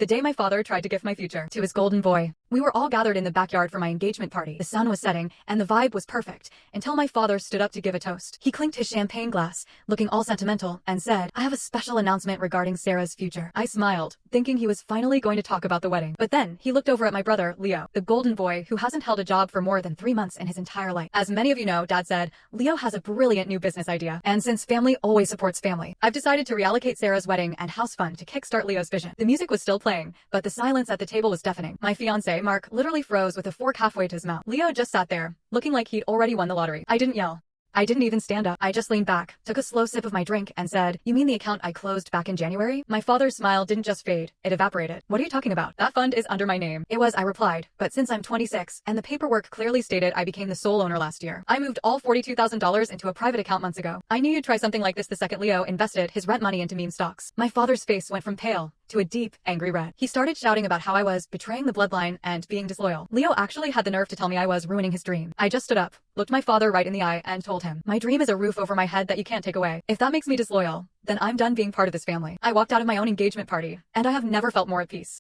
The day my father tried to gift my future to his golden boy. We were all gathered in the backyard for my engagement party. The sun was setting, and the vibe was perfect, until my father stood up to give a toast. He clinked his champagne glass, looking all sentimental, and said, "I have a special announcement regarding Sarah's future." I smiled, thinking he was finally going to talk about the wedding. But then, he looked over at my brother, Leo, the golden boy who hasn't held a job for more than 3 months in his entire life. As many of you know, Dad said, Leo has a brilliant new business idea. And since family always supports family, I've decided to reallocate Sarah's wedding and house fund to kickstart Leo's vision. The music was still playing, but the silence at the table was deafening. My fiancé, Mark, literally froze with a fork halfway to his mouth. Leo just sat there, looking like he'd already won the lottery. I didn't yell. I didn't even stand up. I just leaned back, took a slow sip of my drink, and said, "You mean the account I closed back in January?" My father's smile didn't just fade, it evaporated. "What are you talking about? That fund is under my name." "It was," I replied, "but since I'm 26, and the paperwork clearly stated I became the sole owner last year. I moved all $42,000 into a private account months ago. I knew you'd try something like this the second Leo invested his rent money into meme stocks." My father's face went from pale to a deep, angry red. He started shouting about how I was betraying the bloodline and being disloyal. Leo actually had the nerve to tell me I was ruining his dream. I just stood up, looked my father right in the eye, and told him, "My dream is a roof over my head that you can't take away. If that makes me disloyal, then I'm done being part of this family." I walked out of my own engagement party, and I have never felt more at peace.